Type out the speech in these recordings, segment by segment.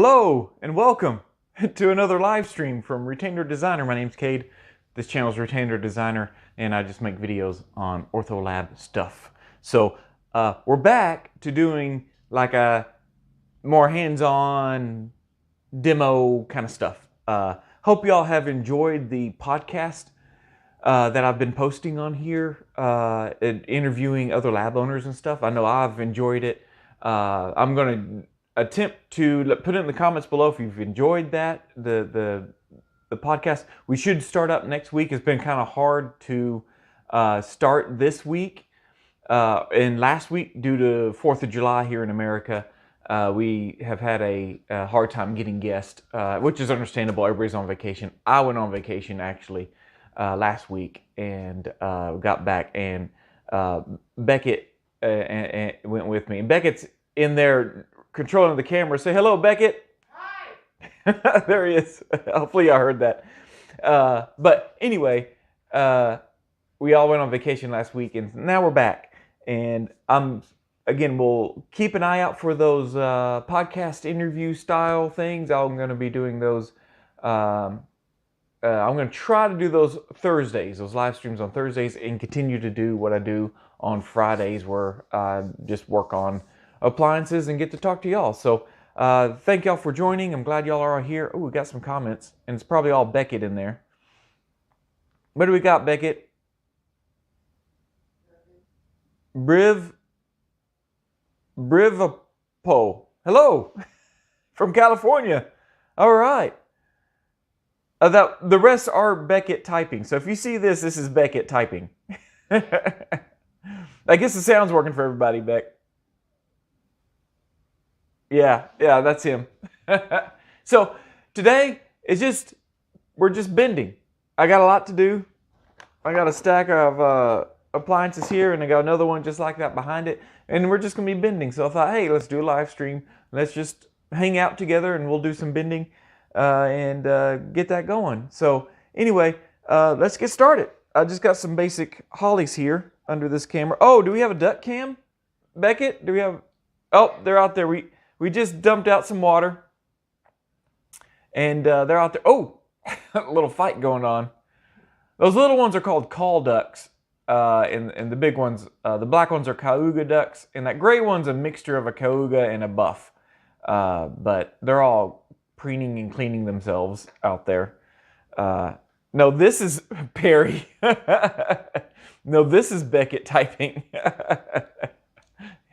Hello and welcome to another live stream from Retainer Designer. My name's Cade. This channel is Retainer Designer and I just make videos on OrthoLab stuff. So we're back to doing like a more hands-on demo kind of stuff. Hope y'all have enjoyed the podcast that I've been posting on here, interviewing other lab owners and stuff. I know I've enjoyed it. I'm going to attempt to put it in the comments below if you've enjoyed that, the podcast. We should start up next week. It's been kind of hard to start this week. And last week, due to 4th of July here in America, we have had a hard time getting guests, which is understandable. Everybody's on vacation. I went on vacation actually last week and got back, and Beckett went with me. And Beckett's in there controlling the camera. Say hello, Beckett. Hi. There he is. Hopefully I heard that. But anyway, we all went on vacation last week, and now we're back. And again, we'll keep an eye out for those podcast interview style things. I'm going to be doing those. I'm going to try to do those Thursdays, those live streams on Thursdays, and continue to do what I do on Fridays, where I just work on appliances and get to talk to y'all. So thank y'all for joining. I'm glad y'all are here. Oh, we got some comments, and it's probably all Beckett in there. What do we got, Beckett? Brivapo. Hello from California. All right. The rest are Beckett typing. So if you see this, this is Beckett typing. I guess the sound's working for everybody, Beck. Yeah, that's him. So today is we're just bending. I got a lot to do. I got a stack of appliances here, and I got another one just like that behind it, and we're just gonna be bending. So I thought, hey, let's do a live stream. Let's just hang out together, and we'll do some bending and get that going. So anyway, let's get started. I just got some basic hollies here under this camera. Oh, do we have a duck cam, Beckett? Do we have? Oh, they're out there. We just dumped out some water, and they're out there. Oh, a little fight going on. Those little ones are called call ducks, and the big ones, the black ones are cauga ducks, and that gray one's a mixture of a cauga and a buff. But they're all preening and cleaning themselves out there. No, this is Perry. No, this is Beckett typing.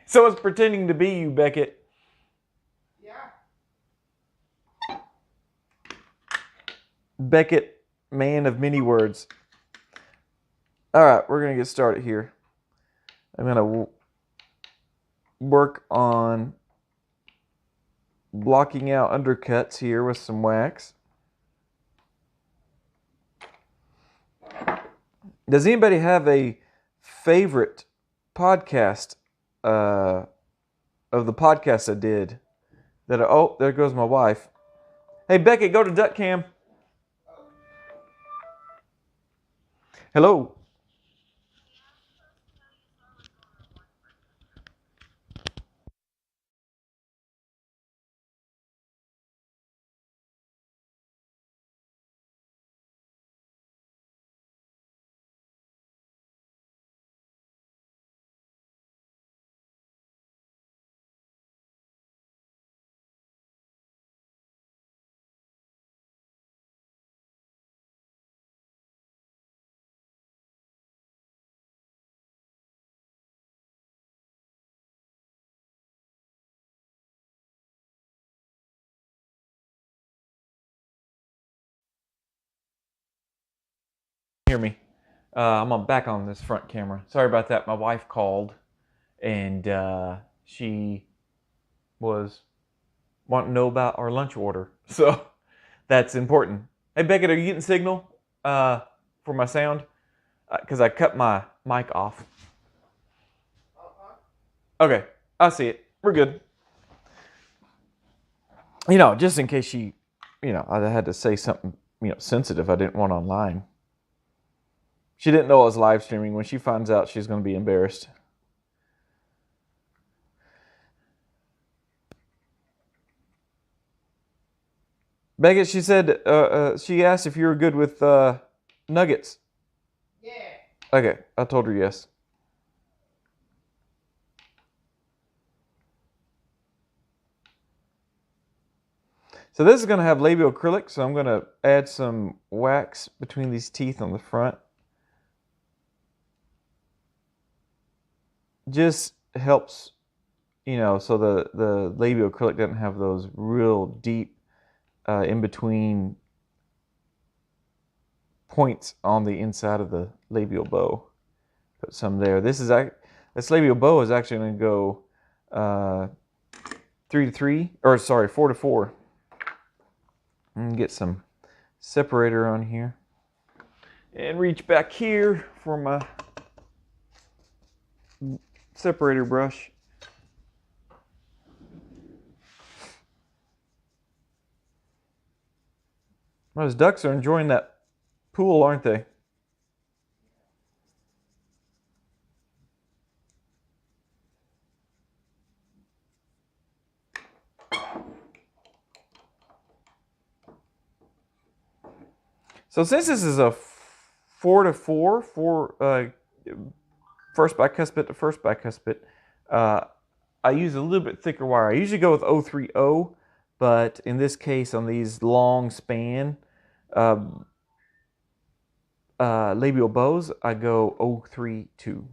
Someone's pretending to be you, Beckett. Beckett, man of many words. All right, we're going to get started here. I'm going to work on blocking out undercuts here with some wax. Does anybody have a favorite podcast of the podcast I did? Oh, there goes my wife. Hey, Beckett, go to Duck Cam. Hello. Hear me. I'm back on this front camera. Sorry about that. My wife called, and she was wanting to know about our lunch order. So that's important. Hey, Beckett, are you getting signal for my sound? Because I cut my mic off. Okay, I see it. We're good. You know, just in case she, I had to say something, sensitive I didn't want online. She didn't know I was live streaming. When she finds out, she's going to be embarrassed. Beckett, she said, she asked if you were good with nuggets. Yeah. Okay, I told her yes. So this is going to have labial acrylic, so I'm going to add some wax between these teeth on the front. Just helps, you know, so the labial acrylic doesn't have those real deep in between points on the inside of the labial bow. Put some there. This labial bow is actually going to go 3 to 3, or sorry, 4 to 4. And get some separator on here. And reach back here for my separator brush. Those ducks are enjoying that pool, aren't they? So since this is a 4 to 4, first bicuspid to first bicuspid, I use a little bit thicker wire. I usually go with 030, but in this case, on these long span labial bows, I go 032.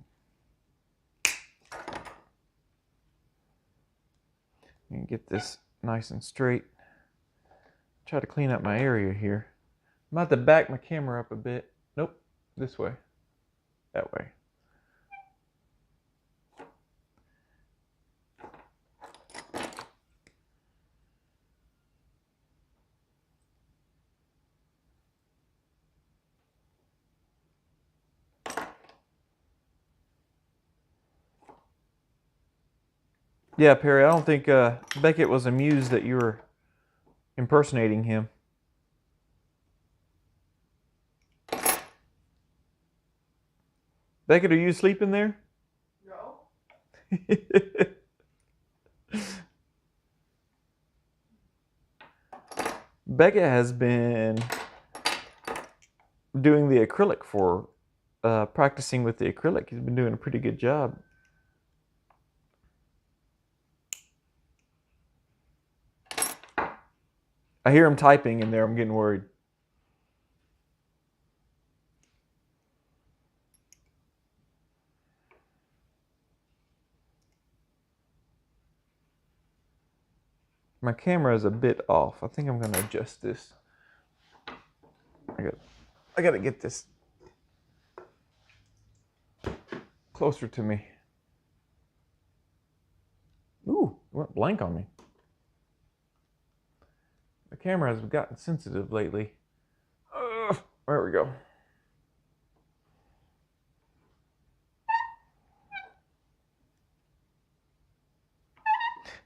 And get this nice and straight. Try to clean up my area here. I'm about to back my camera up a bit. Nope, this way. That way. Yeah, Perry, I don't think Beckett was amused that you were impersonating him. Beckett, are you asleep in there? No. Beckett has been doing the acrylic for practicing with the acrylic. He's been doing a pretty good job. I hear him typing in there. I'm getting worried. My camera is a bit off. I think I'm going to adjust this. I got to get this closer to me. Ooh, it went blank on me. The camera has gotten sensitive lately. There we go.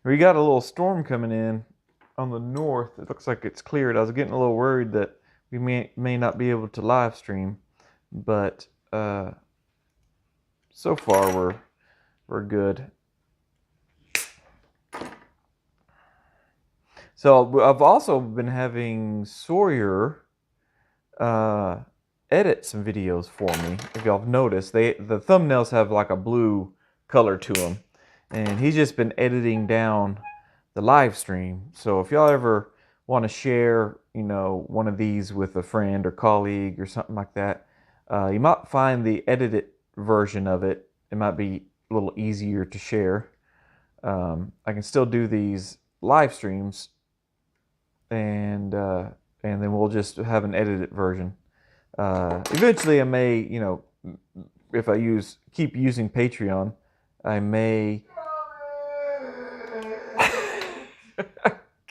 We got a little storm coming in on the north. It looks like it's cleared. I was getting a little worried that we may not be able to live stream, but so far we're good. So I've also been having Sawyer edit some videos for me. If y'all have noticed, the thumbnails have like a blue color to them. And he's just been editing down the live stream. So if y'all ever want to share, you know, one of these with a friend or colleague or something like that, you might find the edited version of it. It might be a little easier to share. I can still do these live streams, and then we'll just have an edited version. Eventually, I may, you know, if I keep using Patreon, I may.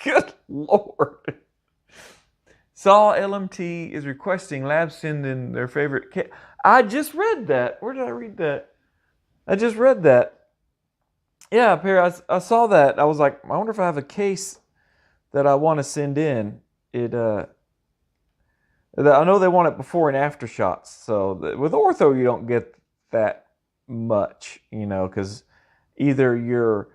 Good Lord. Saw LMT is requesting Lab send in their favorite case. I just read that. Where did I read that? I just read that. Yeah, Perry, I saw that. I was like, I wonder if I have a case that I want to send in. I know they want it before and after shots. So with ortho, you don't get that much, you know, because either you're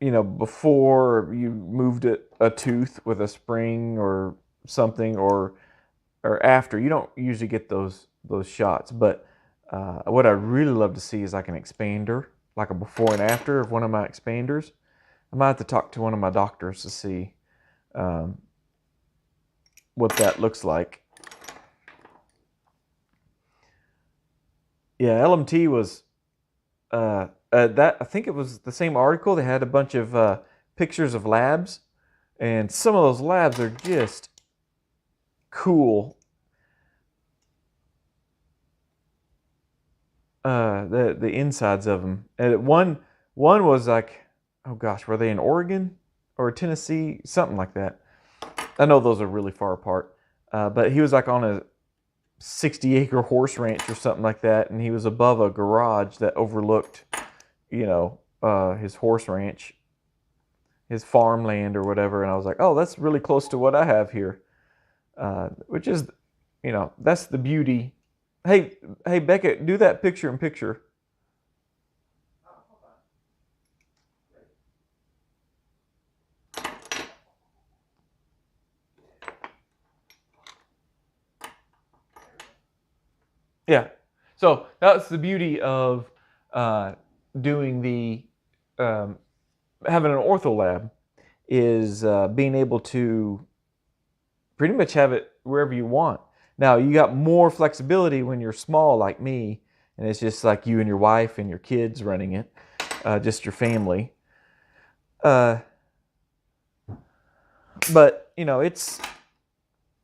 before you moved a tooth with a spring or something, or after. You don't usually get those shots, but what I'd really love to see is like an expander, like a before and after of one of my expanders. I might have to talk to one of my doctors to see what that looks like. Yeah, LMT was that, I think it was the same article. They had a bunch of pictures of labs, and some of those labs are just cool. The insides of them. And one was like, oh gosh, were they in Oregon or Tennessee, something like that? I know those are really far apart, but he was like on a 60-acre horse ranch or something like that, and he was above a garage that overlooked, his horse ranch, his farmland or whatever. And I was like, oh, that's really close to what I have here, which is, that's the beauty. Hey, Beckett, do that picture in picture. Yeah. So that's the beauty of doing having an ortho lab, is being able to pretty much have it wherever you want. Now, you got more flexibility when you're small like me, and it's just like you and your wife and your kids running it, just your family. But, but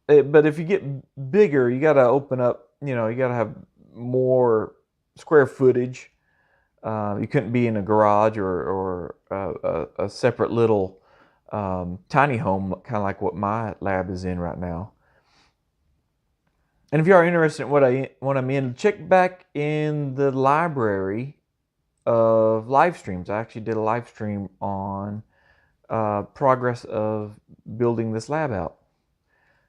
if you get bigger, you got to open up, you got to have more square footage. You couldn't be in a garage or a separate little tiny home, kind of like what my lab is in right now. And if you are interested in what I'm in, check back in the library of live streams. I actually did a live stream on progress of building this lab out.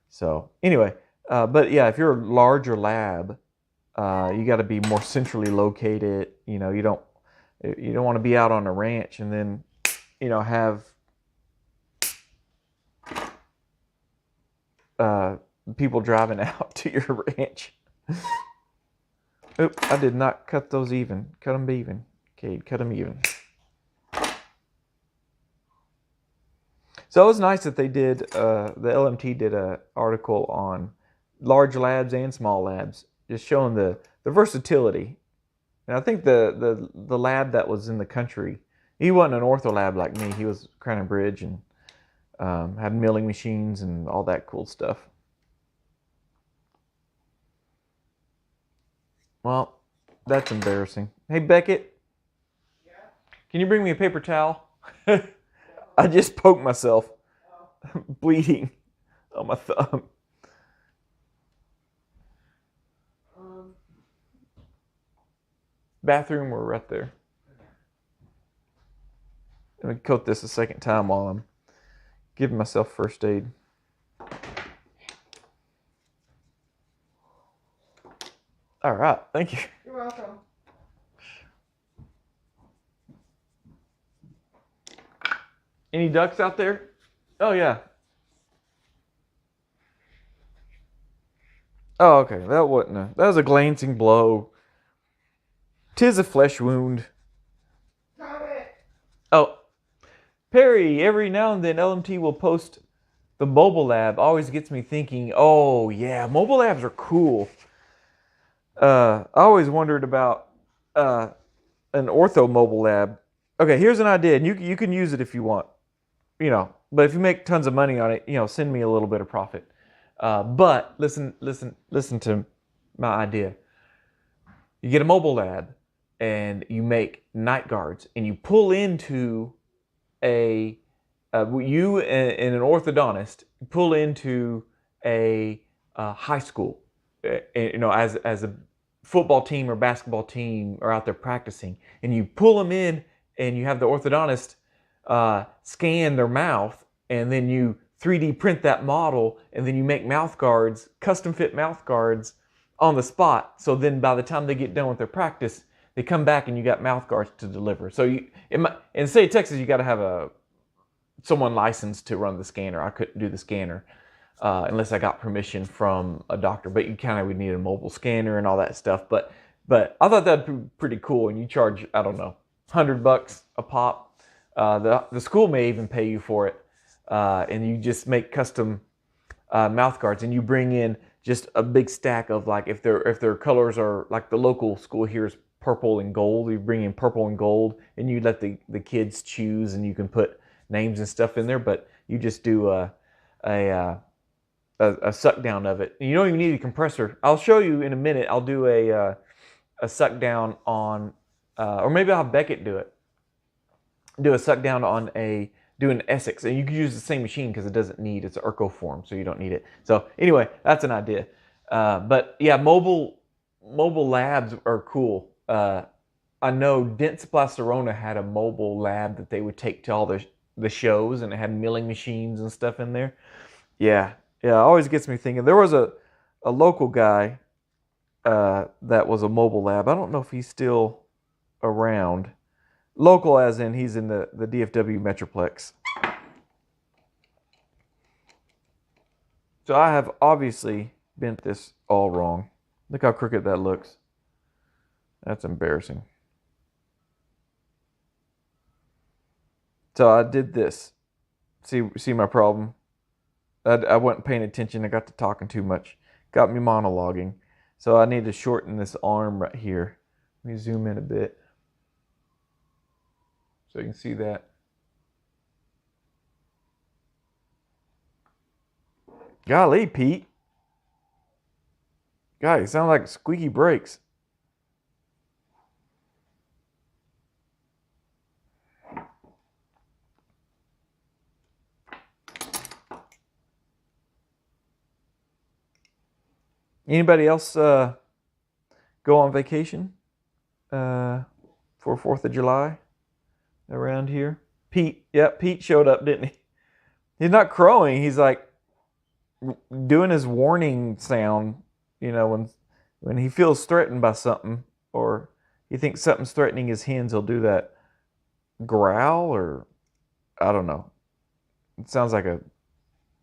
So anyway, but yeah, if you're a larger lab, you got to be more centrally located. You don't want to be out on a ranch and then have people driving out to your ranch. Oop, I did not cut those even. Cut them even. Okay, cut them even. So it was nice that they did, the LMT did an article on large labs and small labs, just showing the versatility. And I think the lab that was in the country, he wasn't an ortho lab like me. He was Crown Bridge and had milling machines and all that cool stuff. Well, that's embarrassing. Hey, Beckett. Yeah? Can you bring me a paper towel? I just poked myself. Bleeding on my thumb. Bathroom, we're right there. Let me coat this a second time while I'm giving myself first aid. All right, thank you. You're welcome. Any ducks out there? Oh, yeah. Oh, okay. That wasn't that was a glancing blow. 'Tis a flesh wound. Got it. Oh, Perry, every now and then LMT will post the mobile lab. Always gets me thinking, oh, yeah, mobile labs are cool. I always wondered about an ortho mobile lab. Okay, here's an idea, and you can use it if you want. But if you make tons of money on it, send me a little bit of profit. But listen to my idea. You get a mobile lab, and you make night guards, and you pull into you and an orthodontist pull into a high school. As a football team or basketball team are out there practicing, and you pull them in, and you have the orthodontist scan their mouth, and then you 3D print that model, and then you make mouth guards, custom fit mouth guards on the spot. So then by the time they get done with their practice, they come back and you got mouth guards to deliver. So in the state of Texas, you got to have someone licensed to run the scanner. I couldn't do the scanner unless I got permission from a doctor. But you kind of would need a mobile scanner and all that stuff. But I thought that'd be pretty cool. And you charge, I don't know, $100 a pop. The school may even pay you for it, and you just make custom mouth guards, and you bring in just a big stack of, like, if their colors are like the local school here is purple and gold, you bring in purple and gold, and you let the kids choose, and you can put names and stuff in there, but you just do a suck down of it. And you don't even need a compressor. I'll show you in a minute. I'll do a suck down on, or maybe I'll have Beckett do it. Do a suck down on do an Essex, and you can use the same machine because it's an Urco form, so you don't need it. So anyway, that's an idea. But yeah, mobile labs are cool. I know Dent Supply Serona had a mobile lab that they would take to all the shows, and it had milling machines and stuff in there. Yeah, it always gets me thinking. There was a local guy that was a mobile lab. I don't know if he's still around. Local as in he's in the DFW Metroplex. So I have obviously bent this all wrong. Look how crooked that looks. That's embarrassing. So I did this. See my problem? I wasn't paying attention. I got to talking too much. Got me monologuing. So I need to shorten this arm right here. Let me zoom in a bit, so you can see that. Golly, Pete. God, you sound like squeaky brakes. Anybody else go on vacation for 4th of July? Around here? Pete, yeah, Pete showed up, didn't he? He's not crowing. He's like doing his warning sound, when he feels threatened by something, or he thinks something's threatening his hens, he'll do that growl, or I don't know. It sounds like a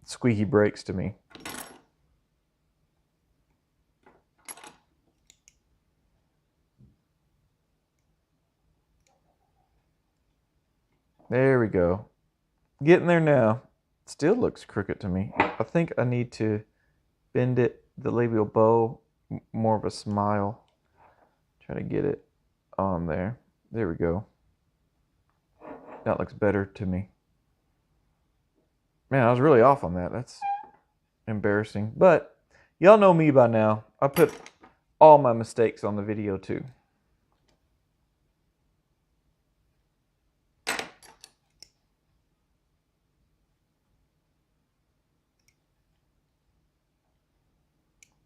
squeaky brakes to me. There we go. Getting there now. Still looks crooked to me. I think I need to bend it, the labial bow, more of a smile. Try to get it on there. There we go. That looks better to me. Man, I was really off on that. That's embarrassing. But y'all know me by now. I put all my mistakes on the video too.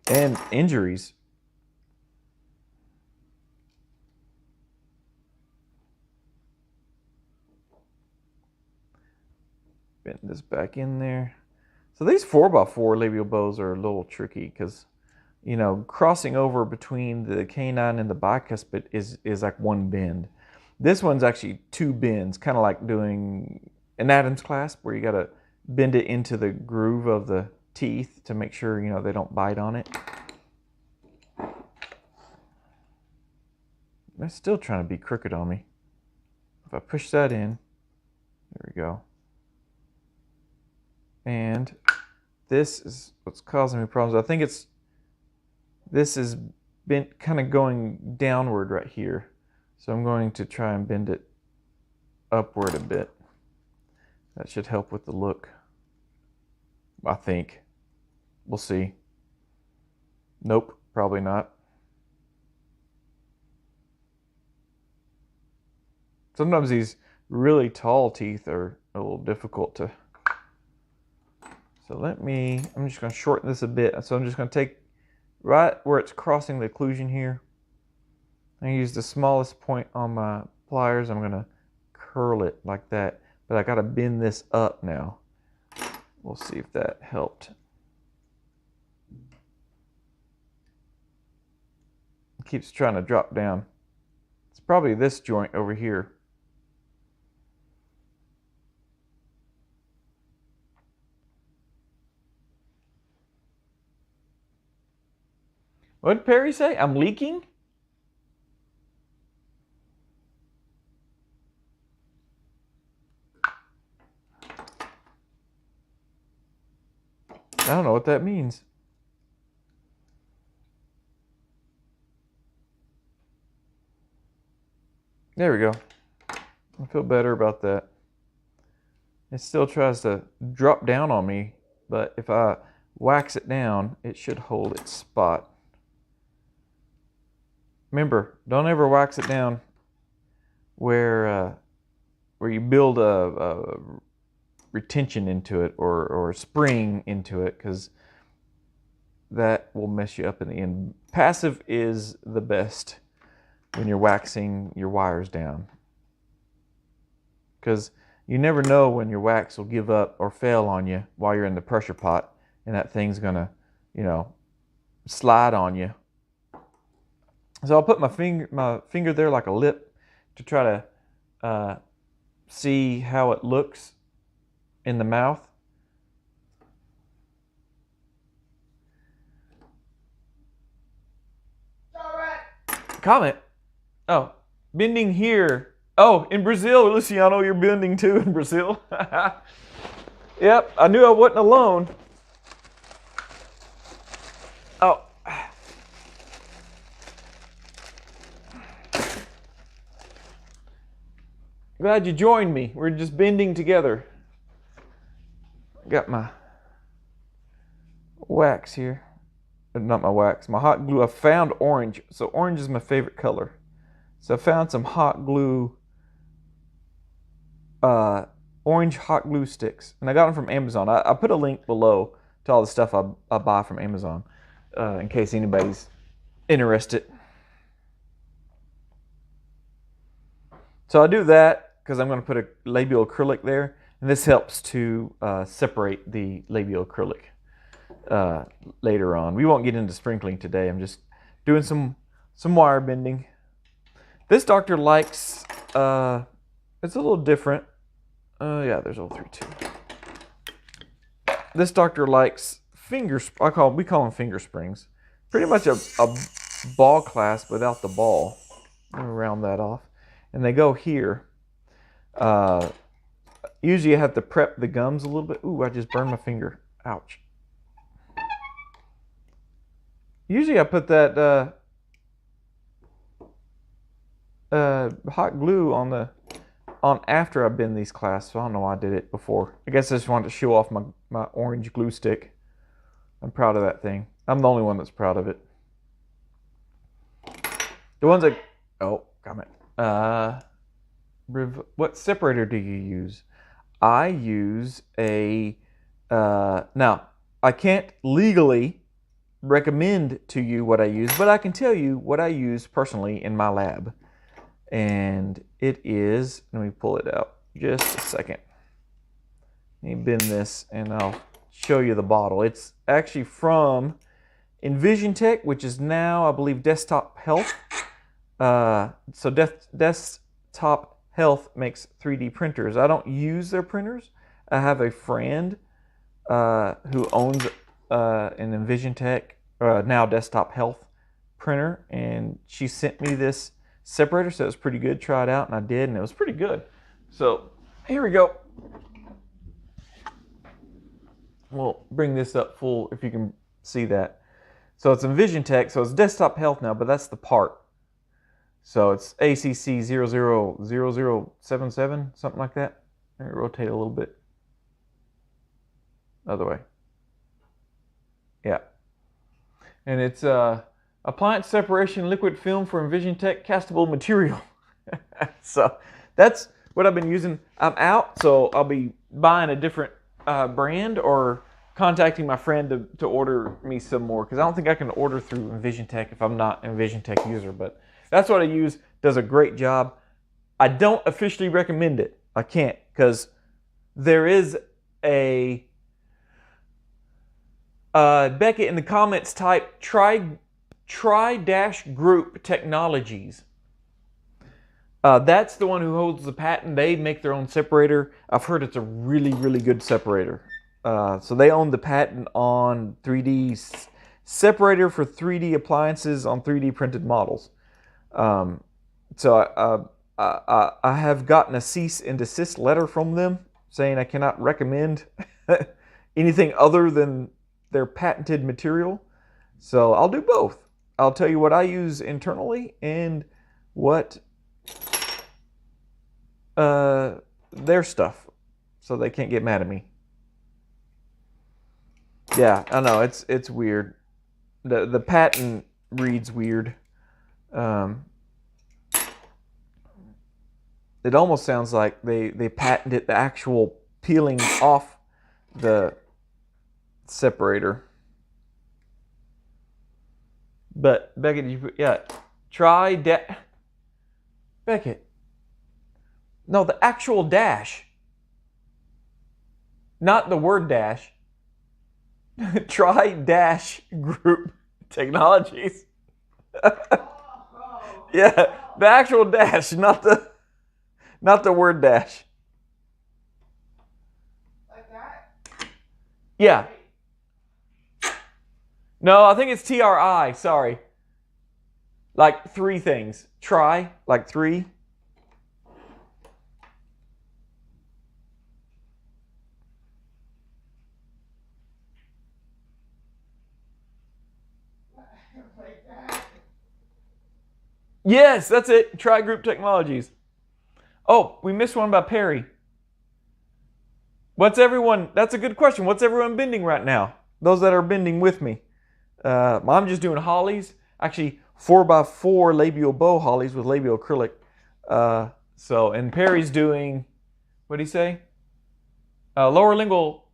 And injuries. Bend this back in there. So these 4x4 labial bows are a little tricky because, crossing over between the canine and the bicuspid is like one bend. This one's actually two bends, kind of like doing an Adam's clasp, where you got to bend it into the groove of the teeth to make sure, they don't bite on it. They're still trying to be crooked on me. If I push that in, there we go. And this is what's causing me problems. I think this is bent, kind of going downward right here. So I'm going to try and bend it upward a bit. That should help with the look, I think. We'll see. Nope, probably not. Sometimes these really tall teeth are a little difficult to... So I'm just going to shorten this a bit. So I'm just going to take right where it's crossing the occlusion here. I use the smallest point on my pliers. I'm going to curl it like that. But I got to bend this up now. We'll see if that helped. It keeps trying to drop down. It's probably this joint over here. What did Perry say? I'm leaking? I don't know what that means. There we go. I feel better about that. It still tries to drop down on me, but if I wax it down, it should hold its spot. Remember, don't ever wax it down where you build a retention into it or a spring into it, because that will mess you up in the end. Passive is the best when you're waxing your wires down, because you never know when your wax will give up or fail on you while you're in the pressure pot, and that thing's gonna, slide on you. So I'll put my finger there like a lip to try to see how it looks in the mouth. Comment. Oh, bending here. Oh, in Brazil, Luciano, you're bending too in Brazil. Yep, I knew I wasn't alone. Oh. Glad you joined me. We're just bending together. Got my wax here. Not my wax, my hot glue. I found orange. So orange is my favorite color. So I found some hot glue, orange hot glue sticks. And I got them from Amazon. I put a link below to all the stuff I buy from Amazon, in case anybody's interested. So I do that because I'm going to put a labial acrylic there. And this helps to separate the labial acrylic later on. We won't get into sprinkling today. I'm just doing some wire bending. This doctor likes, it's a little different. Yeah, there's 032. This doctor likes we call them finger springs. Pretty much a ball clasp without the ball. Let me round that off. And they go here. Usually you have to prep the gums a little bit. Ooh, I just burned my finger. Ouch. Usually I put that hot glue on after I bend these clasps. So I don't know why I did it before. I guess I just wanted to show off my orange glue stick. I'm proud of that thing. I'm the only one that's proud of it. The ones that, oh, comment. What separator do you use? I use a, now, I can't legally recommend to you what I use, but I can tell you what I use personally in my lab. And it is, let me pull it out just a second. Let me bend this and I'll show you the bottle. It's actually from EnvisionTech, which is now, I believe, Desktop Health. So Desktop Health makes 3D printers. I don't use their printers. I have a friend who owns an EnvisionTech, now Desktop Health printer, and she sent me this separator, so it was pretty good. Try it out, and I did, and it was pretty good. So here we go. We'll bring this up full if you can see that. So it's EnvisionTech, so it's Desktop Health now, but that's the part. So it's ACC 000077, something like that. Let me rotate a little bit. Other way. Yeah. And it's appliance separation liquid film for EnvisionTech castable material. So that's what I've been using. I'm out, so I'll be buying a different brand or contacting my friend to order me some more, because I don't think I can order through EnvisionTech if I'm not an EnvisionTech user, but that's what I use. Does a great job. I don't officially recommend it. I can't, because there is a Beckett in the comments type try-group technologies. That's the one who holds the patent. They make their own separator. I've heard it's a really, really good separator. So they own the patent on 3D separator for 3D appliances on 3D printed models. So I have gotten a cease and desist letter from them saying I cannot recommend anything other than their patented material. So I'll do both. I'll tell you what I use internally and what their stuff, so they can't get mad at me. Yeah, I know it's weird. The patent reads weird. It almost sounds like they patented the actual peeling off the separator. But Beckett, try Beckett. No, the actual dash, not the word dash. Try dash group technologies. Yeah, the actual dash, not the word dash. Like that? Yeah. No, I think it's TRI. Sorry. Like three things. Try, like three. Like that? Yes, that's it. Try group technologies. Oh, we missed one about Perry. What's everyone? That's a good question. What's everyone bending right now? Those that are bending with me. I'm just doing hollies. Actually, 4x4 labial bow hollies with labial acrylic. And Perry's doing, what did he say? Lower lingual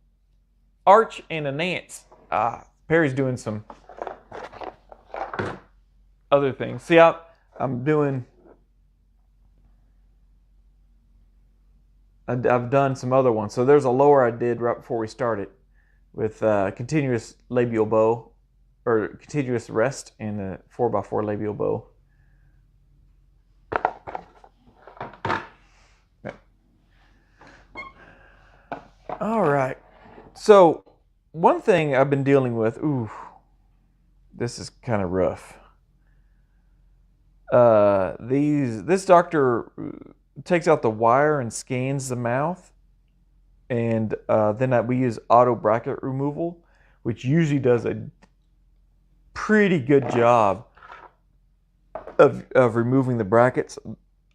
arch and a nance. Perry's doing some other things. See, I'm doing, I've done some other ones. So there's a lower I did right before we started with continuous labial bow, or continuous rest, and a 4x4 labial bow. All right. So one thing I've been dealing with, this is kind of rough. This doctor takes out the wire and scans the mouth, and then we use auto bracket removal, which usually does a pretty good job of removing the brackets.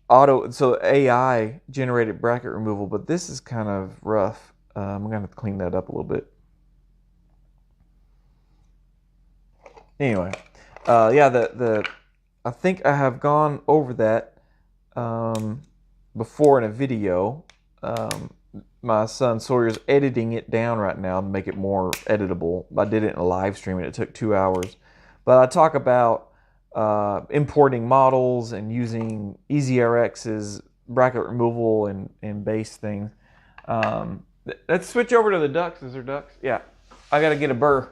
So AI generated bracket removal, but this is kind of rough. I'm gonna have to clean that up a little bit. Anyway, I think I have gone over that before in a video. My son Sawyer's editing it down right now to make it more editable. I did it in a live stream and it took 2 hours. But I talk about importing models and using EasyRx's bracket removal and base things. Let's switch over to the ducks. Is there ducks? Yeah. I got to get a burr.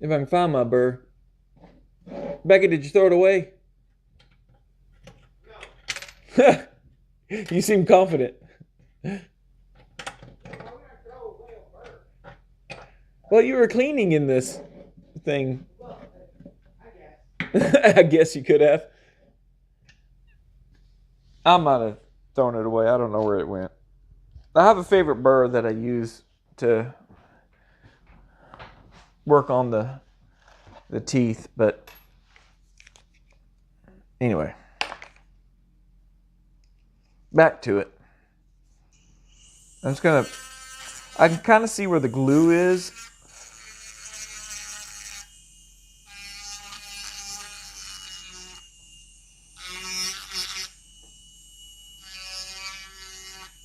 If I can find my burr. Becky, did you throw it away? No. You seem confident. Well, you were cleaning in this thing. Well, I guess. I guess you could have. I might have thrown it away. I don't know where it went. I have a favorite burr that I use to work on the teeth, but anyway, back to it. I can kind of see where the glue is.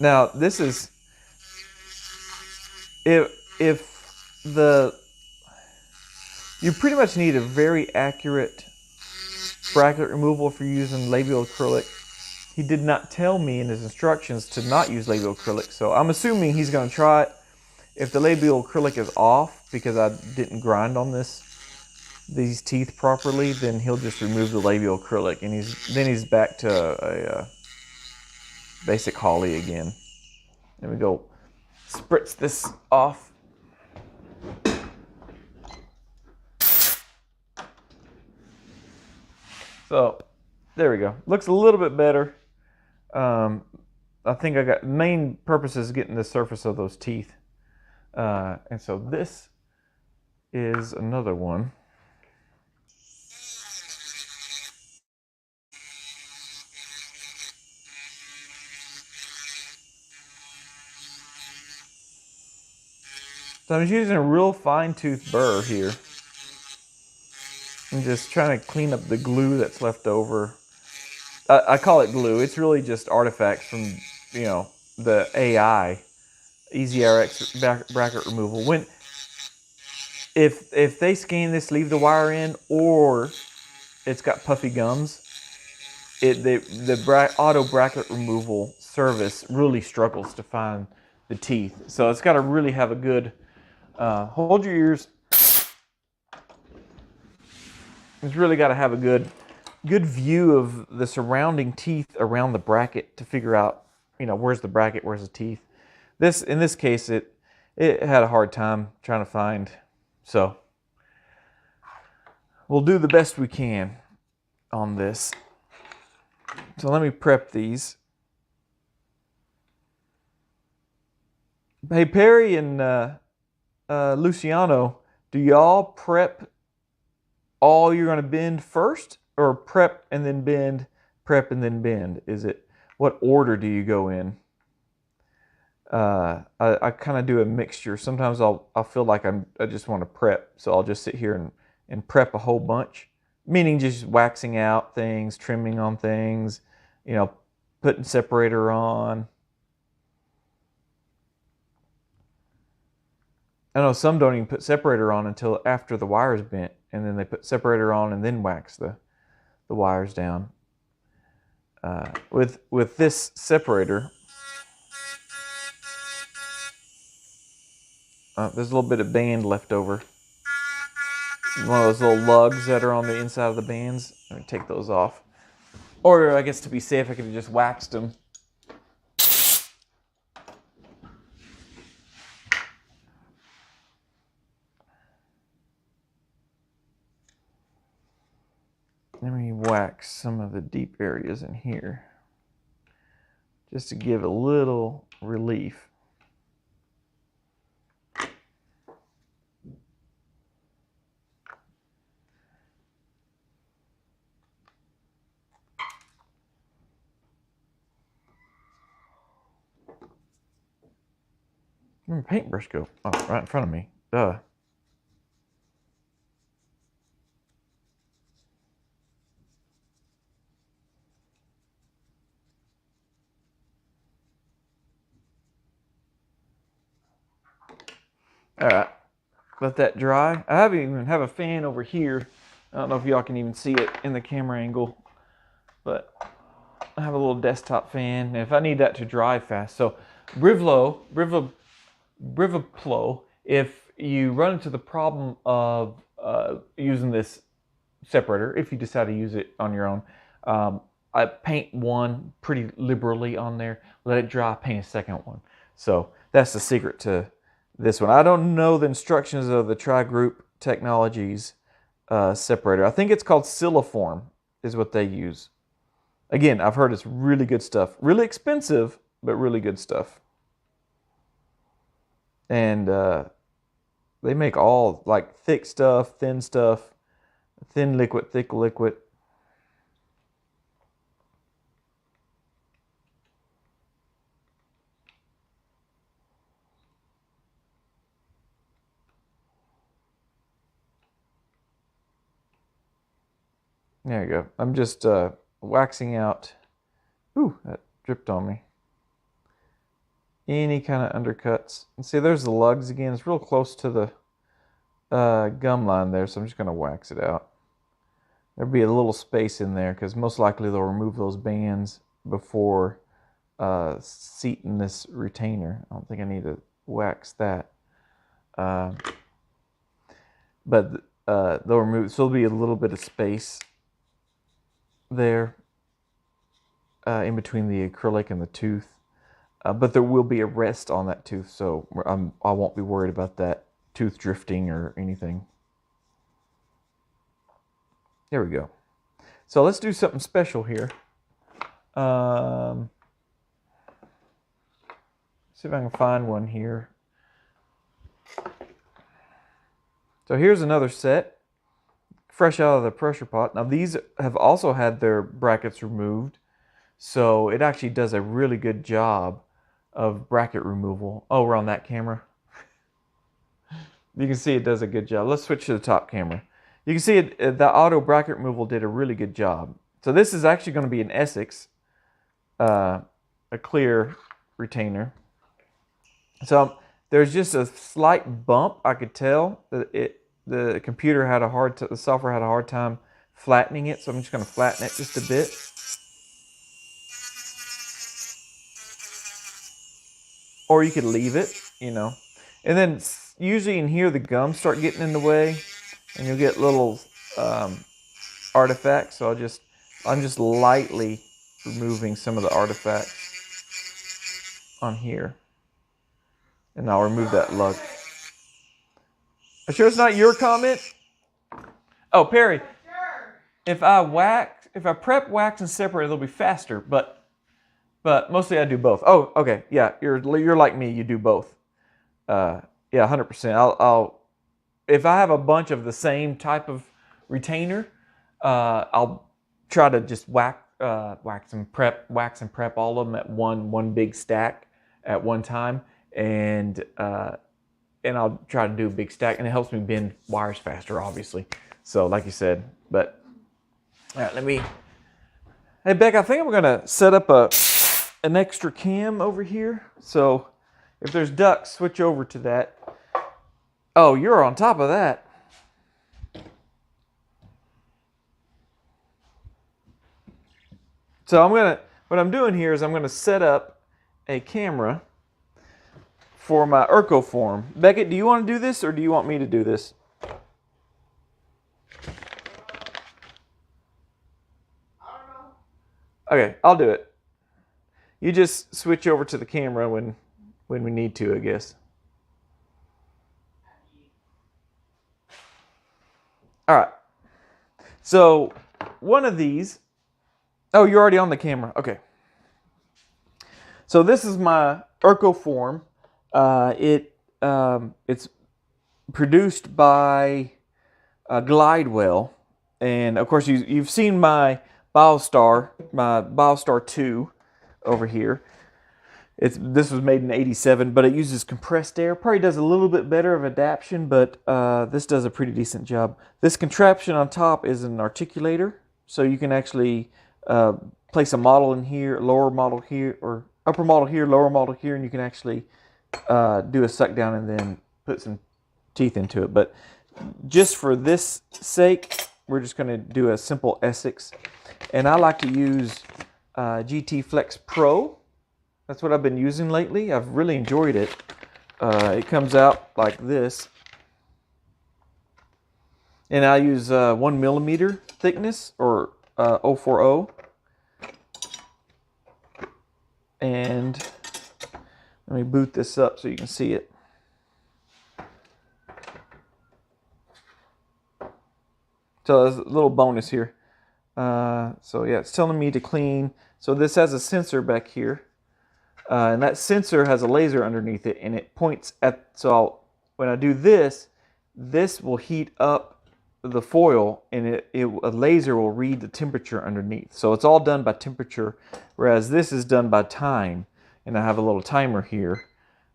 Now, this is, you pretty much need a very accurate bracket removal if you're using labial acrylic. He did not tell me in his instructions to not use labial acrylic, so I'm assuming he's going to try it. If the labial acrylic is off, because I didn't grind on this, these teeth properly, then he'll just remove the labial acrylic, and he's back to a basic Holly again. Then we go spritz this off. So there we go. Looks a little bit better. I think I got main purpose is getting the surface of those teeth. And so this is another one. So I'm using a real fine-tooth burr here. I'm just trying to clean up the glue that's left over. I call it glue. It's really just artifacts from, the AI, EasyRx bracket removal. If they scan this, leave the wire in, or it's got puffy gums, the auto bracket removal service really struggles to find the teeth. So it's got to really have a good, hold your ears. It's really got to have a good view of the surrounding teeth around the bracket to figure out, where's the bracket, where's the teeth. In this case, it had a hard time trying to find. So we'll do the best we can on this. So let me prep these. Hey, Perry and Luciano, do y'all prep all you're going to bend first, or prep and then bend, prep and then bend? What order do you go in? I kind of do a mixture. Sometimes I'll feel like I just want to prep, so I'll just sit here and prep a whole bunch, meaning just waxing out things, trimming on things, putting separator on. I know some don't even put separator on until after the wire's bent, and then they put separator on and then wax the wires down. With this separator, there's a little bit of band left over. One of those little lugs that are on the inside of the bands. Let me take those off. Or I guess to be safe, I could have just waxed them. Let me wax some of the deep areas in here, just to give a little relief. Where'd my paintbrush go? Oh, right in front of me. Duh. All right, let that dry. I even have a fan over here. I don't know if y'all can even see it in the camera angle, but I have a little desktop fan, and if I need that to dry fast. So Brivaplo, if you run into the problem of using this separator, if you decide to use it on your own, I paint one pretty liberally on there, let it dry, paint a second one. So that's the secret to this one. I don't know the instructions of the Tri-Group Technologies separator. I think it's called Siliform is what they use. Again, I've heard it's really good stuff. Really expensive, but really good stuff. And they make all like thick stuff, thin stuff, thin liquid, thick liquid. There you go. I'm just waxing out. Ooh, that dripped on me. Any kind of undercuts. And see, there's the lugs again. It's real close to the gum line there, so I'm just going to wax it out. There'll be a little space in there because most likely they'll remove those bands before seating this retainer. I don't think I need to wax that. But they'll remove, so there'll be a little bit of space there in between the acrylic and the tooth. But there will be a rest on that tooth, so I won't be worried about that tooth drifting or anything. There we go. So let's do something special here. See if I can find one here. So here's another set, fresh out of the pressure pot. Now these have also had their brackets removed, so it actually does a really good job of bracket removal. Oh, we're on that camera. You can see it does a good job. Let's switch to the top camera. You can see it, the auto bracket removal did a really good job. So this is actually going to be an Essex, a clear retainer. So there's just a slight bump. I could tell that the computer had a hard the software had a hard time flattening it. So I'm just going to flatten it just a bit. Or you could leave it, you know. And then usually in here the gums start getting in the way, and you'll get little artifacts. So I'm just lightly removing some of the artifacts on here, and I'll remove that lug. Sure it's not your comment? Oh, Perry, if I prep, wax, and separate, it'll be faster. But mostly I do both. Oh, okay, yeah, you're like me. You do both. Yeah, 100%. I'll if I have a bunch of the same type of retainer, I'll try to just wax and prep all of them at one big stack at one time, and I'll try to do a big stack, and it helps me bend wires faster, obviously. So, like you said, but all right, Hey, Beck, I think I'm gonna set up an extra cam over here. So, if there's ducks, switch over to that. Oh, you're on top of that. So what I'm doing here is I'm gonna set up a camera for my Ercoform. Beckett, do you want to do this or do you want me to do this? I don't know. Okay, I'll do it. You just switch over to the camera when we need to, I guess. All right. So one of these. Oh, you're already on the camera. Okay. So this is my Ercoform. It's produced by Glidewell, and of course you've seen my Biostar 2 over here. This was made in '87, but it uses compressed air. Probably does a little bit better of adaptation, but this does a pretty decent job. This contraption on top is an articulator, so you can actually place a model in here, lower model here, or upper model here, lower model here, and you can actually do a suck down and then put some teeth into it. But just for this sake, we're just going to do a simple Essex, and I like to use GT Flex Pro. That's what I've been using lately. I've really enjoyed it. It comes out like this. And I use 1 millimeter thickness, or 040. And let me boot this up so you can see it. So there's a little bonus here. So yeah, it's telling me to clean. So this has a sensor back here. And that sensor has a laser underneath it, and it points at, so when I do this, this will heat up the foil, and a laser will read the temperature underneath. So it's all done by temperature, whereas this is done by time. And I have a little timer here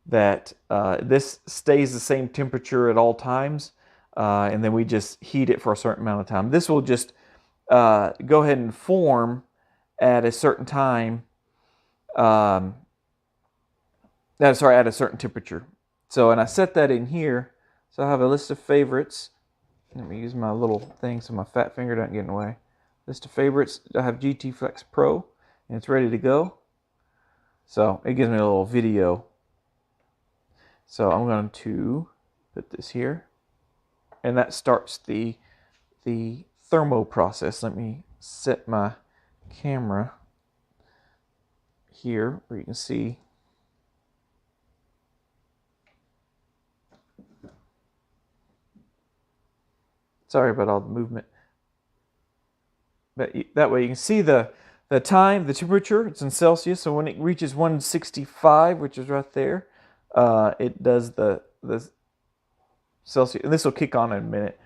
that this stays the same temperature at all times, and then we just heat it for a certain amount of time. This will just go ahead and form at a certain time. At a certain temperature. So, and I set that in here. So I have a list of favorites. Let me use my little thing so my fat finger doesn't get in the way. List of favorites. I have GT Flex Pro, and it's ready to go. So it gives me a little video. So I'm going to put this here. and that starts the thermo process. Let me set my camera here where you can see. Sorry about all the movement. But that way you can see the time, the temperature. It's in Celsius. So when it reaches 165, which is right there, it does the Celsius. And this will kick on in a minute.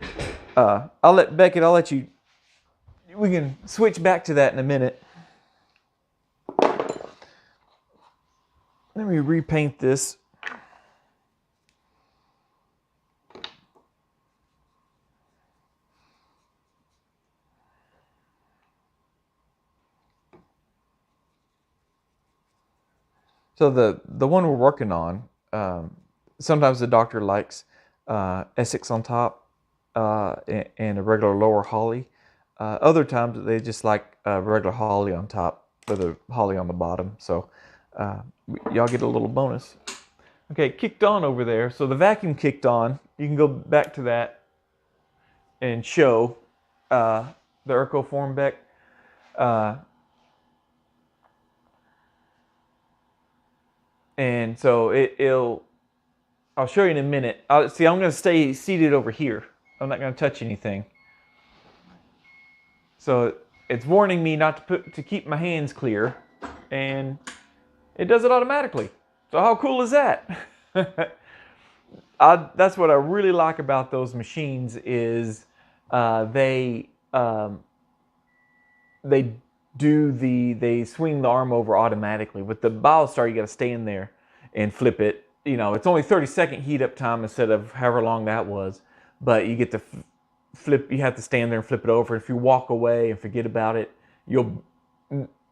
I'll let Beckett, I'll let you, we can switch back to that in a minute. Let me repaint this. So the one we're working on, sometimes the doctor likes Essex on top and a regular lower holly. Other times they just like regular holly on top with a holly on the bottom. So y'all get a little bonus. Okay, kicked on over there. So the vacuum kicked on. You can go back to that and show the Urco Formbeck. And so I'll show you in a minute. I'm going to stay seated over here. I'm not going to touch anything. So it's warning me not to keep my hands clear, and it does it automatically. So how cool is that? That's what I really like about those machines is they swing the arm over automatically. With the Biostar, you got to stay in there and flip it. You know, it's only 30-second heat up time instead of however long that was. But you get to flip. You have to stand there and flip it over. If you walk away and forget about it, you'll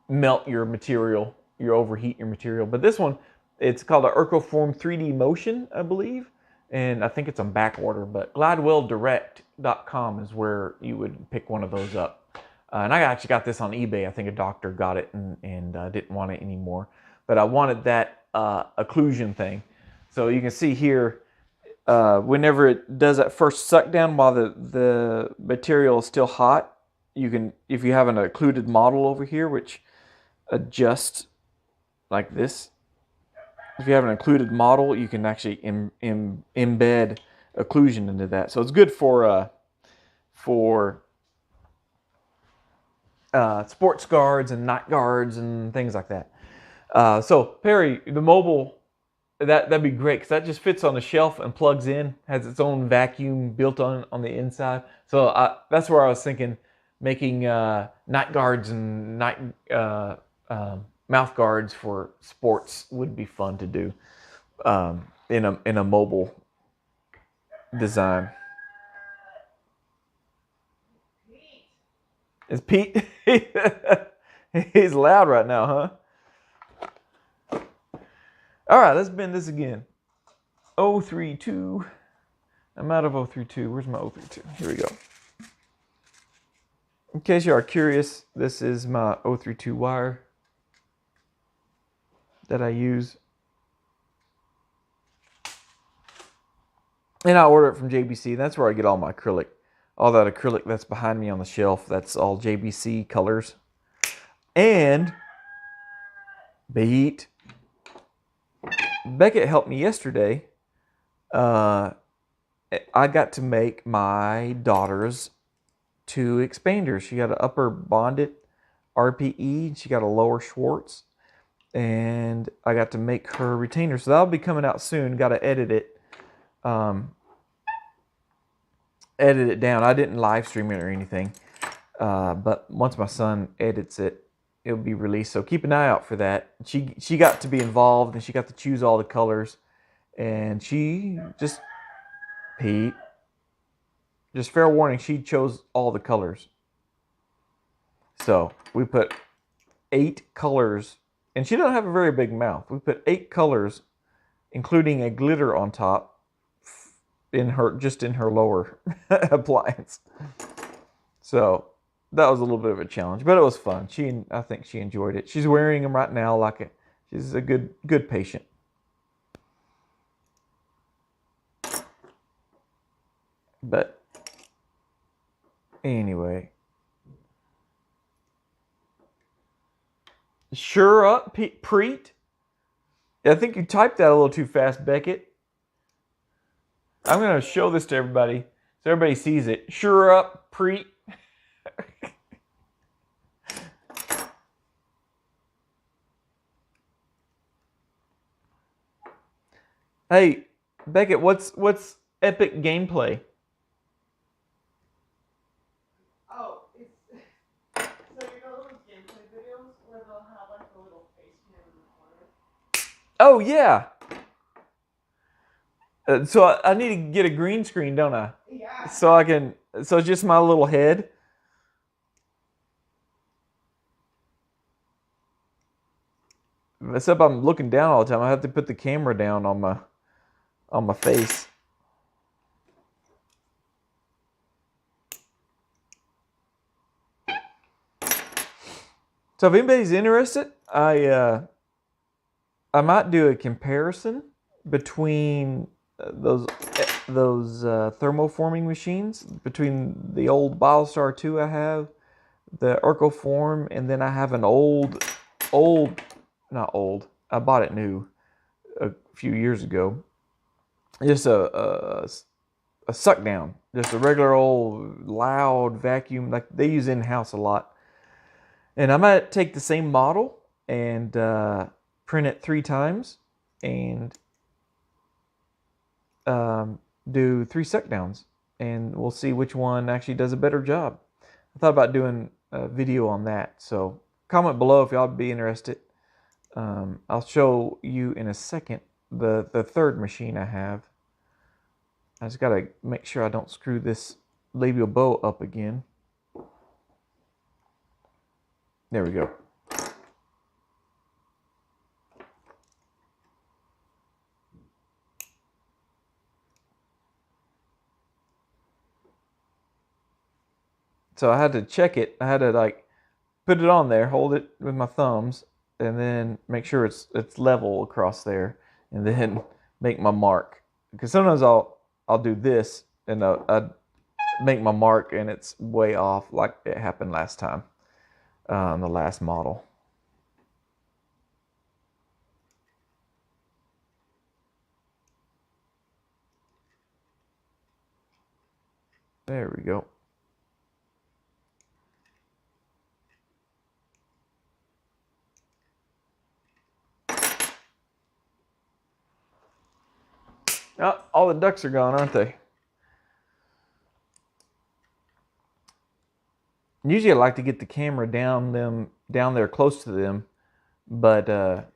melt your material. You'll overheat your material. But this one, it's called a Urcoform 3D Motion, I believe. And I think it's on back order. But GladwellDirect.com is where you would pick one of those up. And I actually got this on eBay. I think a doctor got it and didn't want it anymore. But I wanted that occlusion thing. So you can see here, whenever it does that first suck down while the material is still hot, you can, if you have an occluded model over here, which adjusts like this. If you have an occluded model, you can actually embed occlusion into that. So it's good for sports guards and night guards and things like that. So Perry, the mobile, that'd be great because that just fits on the shelf and plugs in, has its own vacuum built on the inside. So that's where I was thinking making night guards and night mouth guards for sports would be fun to do in a mobile design. Is Pete? He's loud right now, huh? All right, let's bend this again. 032. I'm out of 032. Where's my 032? Here we go. In case you are curious, this is my 032 wire that I use. And I order it from JBC. That's where I get all my acrylic. All that acrylic that's behind me on the shelf, that's all JBC colors. And Beckett helped me yesterday. I got to make my daughter's 2 expanders. She got an upper bonded RPE. She got a lower Schwartz. And I got to make her retainer. So that'll be coming out soon. Got to edit it. Edit it down. I didn't live stream it or anything. But once my son edits it, it'll be released. So keep an eye out for that. She got to be involved and she got to choose all the colors. And she just, Pete, just fair warning, she chose all the colors. So we put 8 colors, and she doesn't have a very big mouth. We put 8 colors, including a glitter on top, in her lower appliance. So that was a little bit of a challenge, but it was fun. I think she enjoyed it. She's wearing them right now like she's a good patient. But anyway. Sure up, Preet. I think you typed that a little too fast, Beckett. I'm going to show this to everybody so everybody sees it. Sure up, Preet. Hey, Beckett, what's epic gameplay? Oh, it's so you know those gameplay videos where they'll have like a little face cam in the corner. Oh yeah. So I need to get a green screen, don't I? Yeah. So I can. So it's just my little head. Except I'm looking down all the time. I have to put the camera down on my face. So if anybody's interested, I might do a comparison between those thermoforming machines, between the old Biostar 2 I have, the Ercoform, and then I have an not old, I bought it new a few years ago. Just a suck down, just a regular old loud vacuum like they use in house a lot. And I might take the same model and print it 3 times and do 3 suck downs, and we'll see which one actually does a better job. I thought about doing a video on that, so comment below if y'all would be interested. I'll show you in a second the third machine I have. I just gotta make sure I don't screw this labial bow up again. There we go. So I had to check it. I had to like put it on there, hold it with my thumbs, and then make sure it's level across there, and then make my mark. Because sometimes I'll do this and I make my mark and it's way off, like it happened last time on the last model. There we go. Oh, all the ducks are gone, aren't they? Usually I like to get the camera down there close to them, but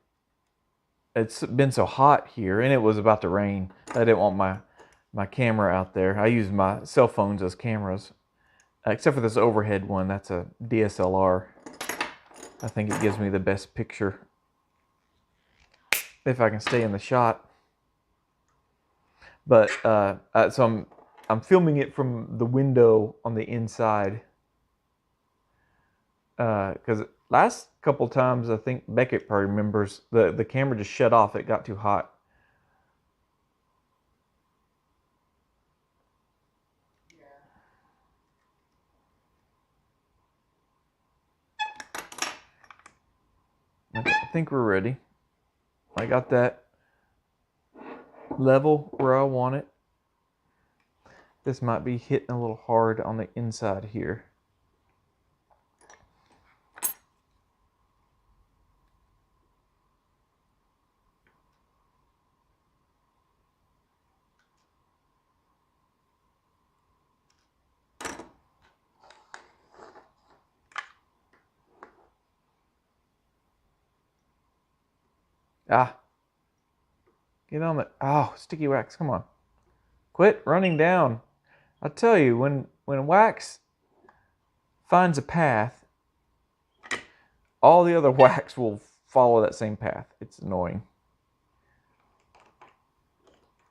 it's been so hot here, and it was about to rain. I didn't want my camera out there. I use my cell phones as cameras, except for this overhead one. That's a DSLR. I think it gives me the best picture if I can stay in the shot. But so I'm filming it from the window on the inside. Because last couple times, I think Beckett probably remembers, the camera just shut off. It got too hot. I think we're ready. I got that level where I want it. This might be hitting a little hard on the inside here. Ah, get on the, oh, sticky wax, come on. Quit running down. I tell you, when wax finds a path, all the other wax will follow that same path. It's annoying.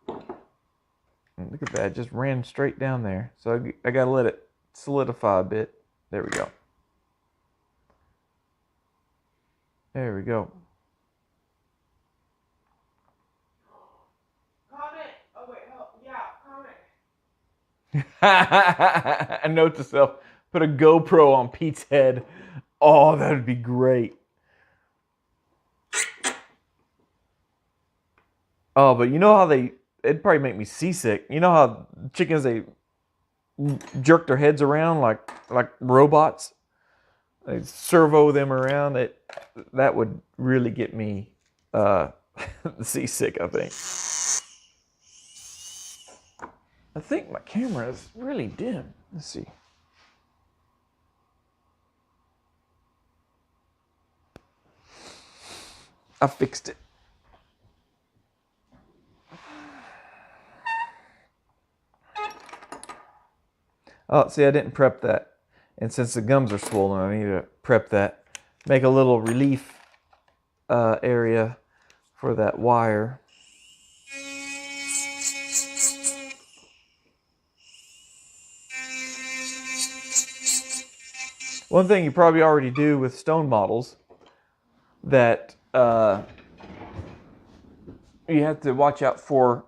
And look at that, it just ran straight down there. So I gotta let it solidify a bit. There we go. There we go. Comment. Oh wait, yeah, comment. A note to self: put a GoPro on Pete's head. Oh, that would be great. Oh, but you know how it'd probably make me seasick. You know how chickens, they jerk their heads around like robots? They servo them around. That would really get me seasick, I think. I think my camera is really dim. Let's see. I fixed it. Oh, see, I didn't prep that. And since the gums are swollen, I need to prep that. Make a little relief area for that wire. One thing you probably already do with stone models that you have to watch out for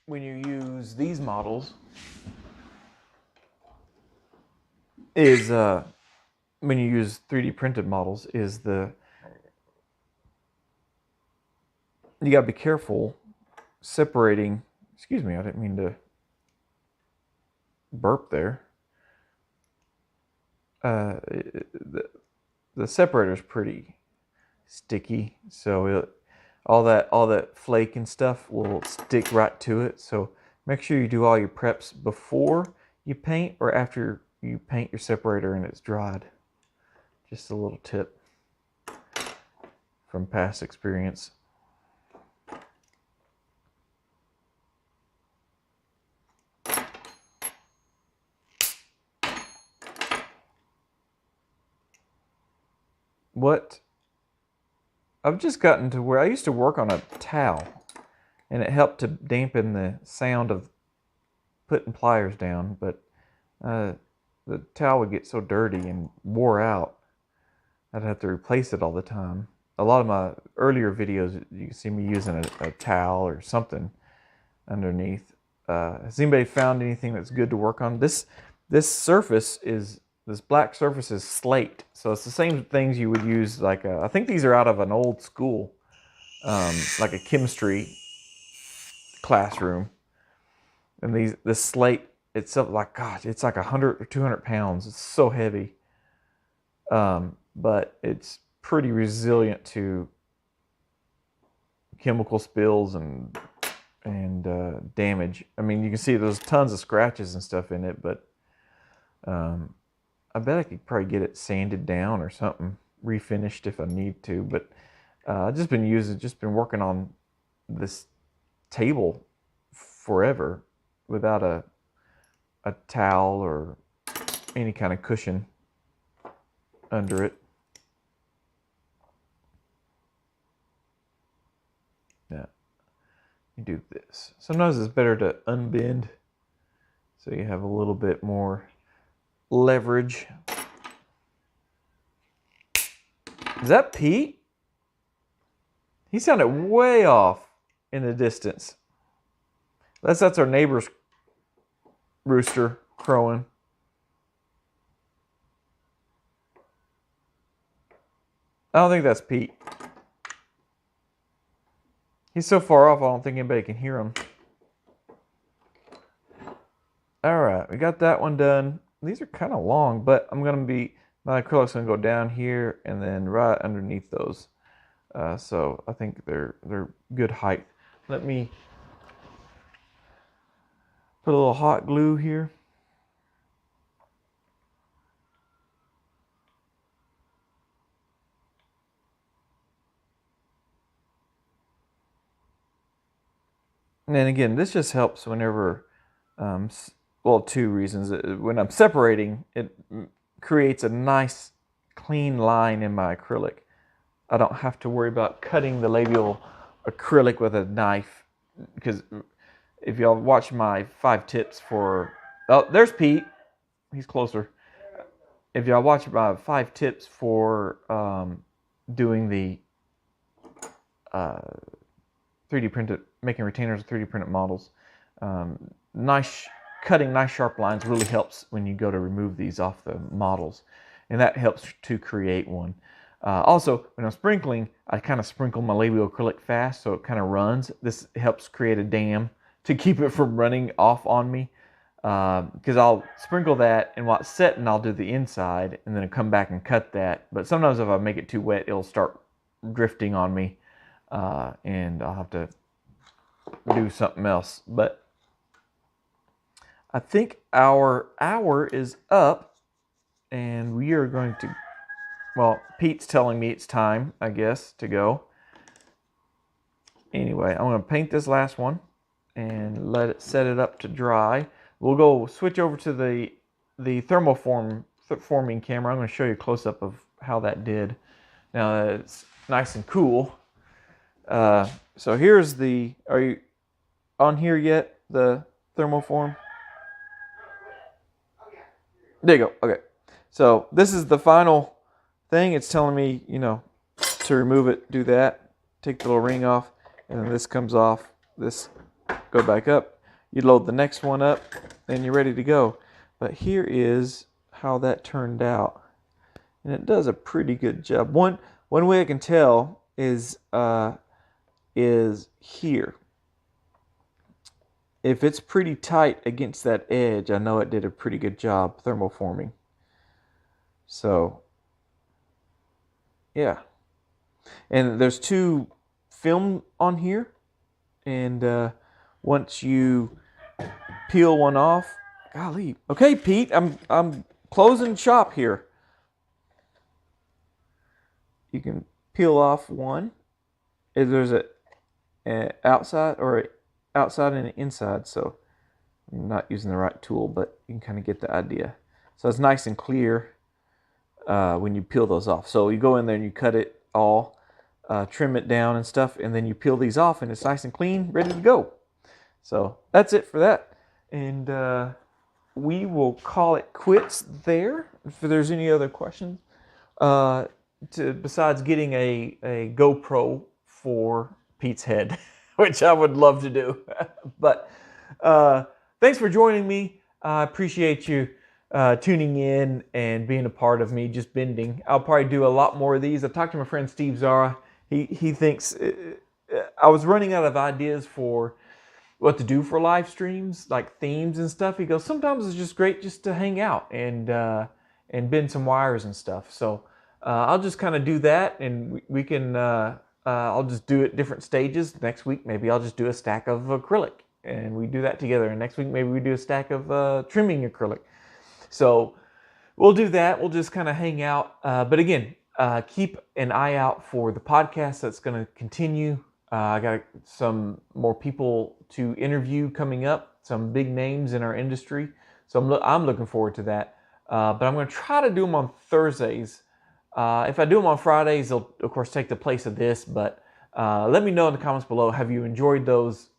when you use these models is when you use 3D printed models is you gotta be careful separating. Excuse me, I didn't mean to burp there. The separator is pretty sticky, so all that flake and stuff will stick right to it. So make sure you do all your preps before you paint or after you paint your separator and it's dried. Just a little tip from past experience. What I've just gotten to where I used to work on a towel, and it helped to dampen the sound of putting pliers down, but the towel would get so dirty and wore out, I'd have to replace it all the time. A lot of my earlier videos, you can see me using a towel or something underneath. Has anybody found anything that's good to work on? This surface is, this black surface is slate, so it's the same things you would use. Like I think these are out of an old school, like a chemistry classroom. And this slate itself, like, gosh, it's like 100 or 200 pounds. It's so heavy, but it's pretty resilient to chemical spills and damage. I mean, you can see there's tons of scratches and stuff in it, but I bet I could probably get it sanded down or something, refinished if I need to. But I've just been working on this table forever without a towel or any kind of cushion under it. Yeah, you do this. Sometimes it's better to unbend so you have a little bit more leverage. Is that Pete? He sounded way off in the distance. That's our neighbor's rooster crowing. I don't think that's Pete. He's so far off, I don't think anybody can hear him. All right, we got that one done. These are kind of long, but my acrylic's gonna go down here and then right underneath those. So I think they're good height. Let me put a little hot glue here. And then again, this just helps whenever, well, two reasons. When I'm separating, it creates a nice clean line in my acrylic. I don't have to worry about cutting the labial acrylic with a knife, because if y'all watch my 5 tips for, oh, there's Pete. He's closer. If y'all watch my 5 tips for doing the 3D printed, making retainers of 3D printed models, nice cutting nice sharp lines really helps when you go to remove these off the models. And that helps to create one. Also, when I'm sprinkling, I kind of sprinkle my labial acrylic fast so it kind of runs. This helps create a dam to keep it from running off on me. Because I'll sprinkle that, and while it's setting, I'll do the inside, and then I'll come back and cut that. But sometimes if I make it too wet, it'll start drifting on me, and I'll have to do something else. But I think our hour is up, and we are going to, well, Pete's telling me it's time, I guess, to go. Anyway, I'm going to paint this last one and let it set it up to dry. We'll go switch over to the thermoforming camera. I'm going to show you a close-up of how that did. Now that it's nice and cool. So here's the, are you on here yet, the thermoform? There you go, okay. So this is the final thing. It's telling me, you know, to remove it, do that. Take the little ring off, and then this comes off. This go back up. You load the next one up, and you're ready to go. But here is how that turned out. And it does a pretty good job. One way I can tell is here. If it's pretty tight against that edge, I know it did a pretty good job thermoforming. So, yeah. And there's 2 film on here. And once you peel one off, golly. Okay, Pete, I'm closing shop here. You can peel off one. There's a outside or a outside and an inside, so I'm not using the right tool, but you can kind of get the idea. So it's nice and clear when you peel those off. So you go in there and you cut it all, trim it down and stuff, and then you peel these off, and it's nice and clean, ready to go. So that's it for that. And we will call it quits there. If there's any other questions, besides getting a GoPro for Pete's head, which I would love to do. But thanks for joining me. I appreciate you tuning in and being a part of me just bending. I'll probably do a lot more of these. I talked to my friend Steve Zara. He thinks I was running out of ideas for what to do for live streams, like themes and stuff. He goes, sometimes it's just great just to hang out and bend some wires and stuff. So I'll just kind of do that, and we can, I'll just do it different stages. Next week, maybe I'll just do a stack of acrylic, and we do that together. And next week, maybe we do a stack of trimming acrylic. So we'll do that. We'll just kind of hang out. But again, keep an eye out for the podcast that's going to continue. I got some more people to interview coming up, some big names in our industry. So I'm looking forward to that. But I'm going to try to do them on Thursdays. If I do them on Fridays, they'll, of course, take the place of this. But let me know in the comments below, have you enjoyed those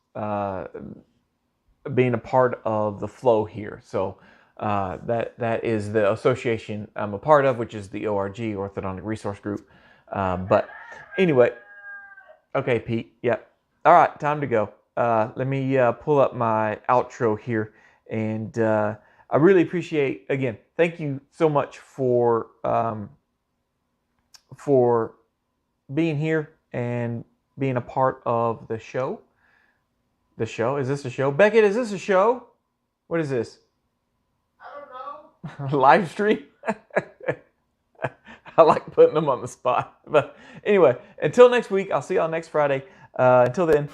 being a part of the flow here? So that is the association I'm a part of, which is the ORG, Orthodontic Resource Group. But anyway, okay, Pete, yep. All right, time to go. Let me pull up my outro here. And I really appreciate, again, thank you so much for being here and being a part of the show. The show? Is this a show? Beckett, is this a show? What is this? I don't know. Live stream? I like putting them on the spot. But anyway, until next week, I'll see y'all next Friday. Until then,